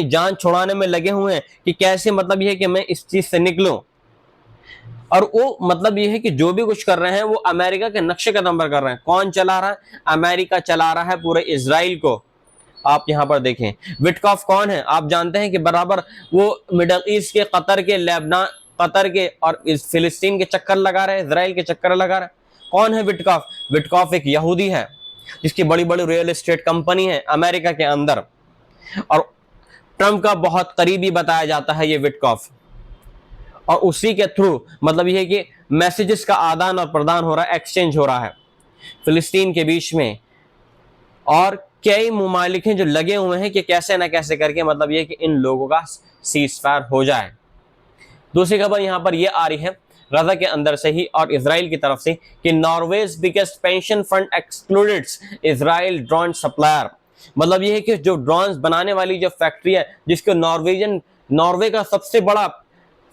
जान छुड़ाने में लगे हुए हैं कि कैसे मतलब ये है कि मैं इस चीज से निकलूं। और वो मतलब ये है कि जो भी कुछ कर रहे हैं वो अमेरिका के नक्शे कदम पर कर रहे हैं। कौन चला रहा है? अमेरिका चला रहा है पूरे इजराइल को। आप यहां पर देखें, विटकॉफ कौन है? आप जानते हैं कि बराबर वो मिडल ईस्ट के, कतर के, लेबनान, कतर के और फिलिस्तीन के चक्कर लगा रहे हैं, इजराइल के चक्कर लगा रहे हैं। कौन है विटकॉफ? विटकॉफ एक यहूदी है जिसकी बड़ी बड़ी रियल एस्टेट कंपनी है अमेरिका के अंदर, और ट्रंप का बहुत करीबी बताया जाता है ये विटकॉफ। और उसी के थ्रू मतलब ये है कि मैसेजेस का आदान और प्रदान हो रहा है, एक्सचेंज हो रहा है फिलिस्तीन के बीच में। और कई मुमालिक हैं जो लगे हुए हैं कि कैसे ना कैसे करके मतलब ये कि इन लोगों का सीज फायर हो जाए। दूसरी खबर यहां पर यह आ रही है गजा के अंदर से ही और इजराइल की तरफ से कि Norway's biggest pension fund excludes Israel drone supplier. मतलब यह है कि जो ड्रोन्स बनाने वाली जो फैक्ट्री है, जिसको नॉर्वे का सबसे बड़ा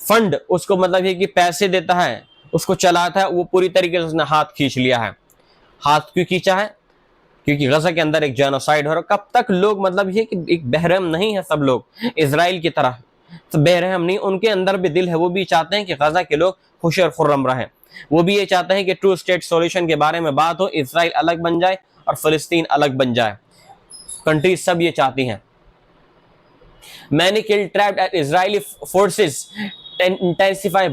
फंड उसको मतलब ये कि पैसे देता है, उसको चलाता है, वो पूरी तरीके से उसने हाथ खींच लिया है। हाथ क्यों खींचा है? क्योंकि गजा के अंदर एक जेनोसाइड हो रहा है। कब तक लोग मतलब ये कि एक बहरहम नहीं है सब लोग इजराइल की तरह, तो बहरहम नहीं, उनके अंदर भी दिल है। वो भी चाहते हैं कि गजा के लोग खुश और खुर्रम रहें। वो भी ये चाहते हैं कि टू स्टेट सॉल्यूशन के बारे में बात हो, इजराइल अलग बन जाए और फिलिस्तीन अलग बन जाए। कंट्रीज सब ये चाहती हैं। Many killed trapped at Israeli forces intensify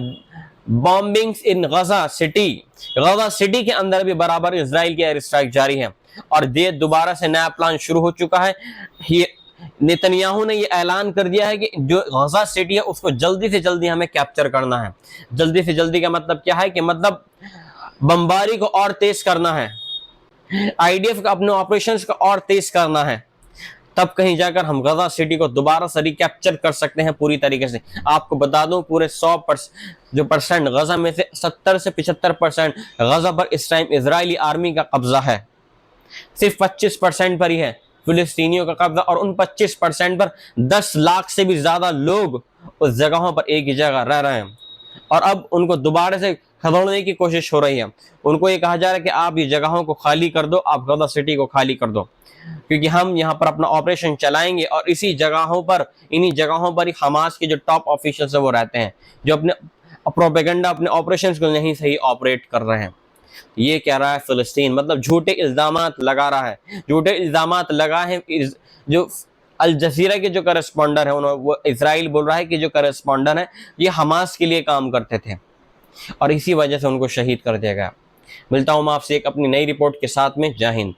bombings in Gaza City. Gaza City के अंदर भी बराबर इजराइल की एयर स्ट्राइक जारी है और ये दोबारा से नया प्लान शुरू हो चुका है। ये नेतन्याहू ने ये ऐलान कर दिया है कि जो गजा सिटी है उसको जल्दी से जल्दी हमें कैप्चर करना है। जल्दी से जल्दी का मतलब क्या है कि मतलब बमबारी को और तेज करना है, आईडीएफ का अपने ऑपरेशंस को और तेज करना है, तब कहीं जाकर हम गजा सिटी को दोबारा से रिकैप्चर कर सकते हैं पूरी तरीके से। आपको बता दूं पूरे 100% गजा में से 70 से 75% गजा पर इस टाइम इजरायली आर्मी का कब्जा है। सिर्फ 25% पर ही है फिलिस्तीनियों का कब्जा, और उन 25% पर 10 लाख से भी ज्यादा लोग उस जगहों पर एक ही जगह रह रहे हैं। और अब उनको दोबारा से खदेड़ने की कोशिश हो रही है। उनको ये कहा जा रहा है कि आप ये जगहों को खाली कर दो, आप गजा सिटी को खाली कर दो, क्योंकि हम यहाँ पर अपना ऑपरेशन चलाएंगे और इसी जगहों पर, इन्हीं जगहों पर ही हमास के जो टॉप ऑफिशियल्स है वो रहते हैं, जो अपने प्रोपेगेंडा, अपने ऑपरेशंस को नहीं सही ऑपरेट कर रहे हैं। ये कह रहा है फिलिस्तीन, मतलब झूठे इल्जामात लगा रहा है। झूठे इल्जामात लगा है। जो अल जजीरा के जो करस्पॉन्डर है, वो इजराइल बोल रहा है कि जो करस्पॉन्डर है ये हमास के लिए काम करते थे और इसी वजह से उनको शहीद कर दिया गया। मिलता हूं मैं आपसे एक अपनी नई रिपोर्ट के साथ में। जय हिंद।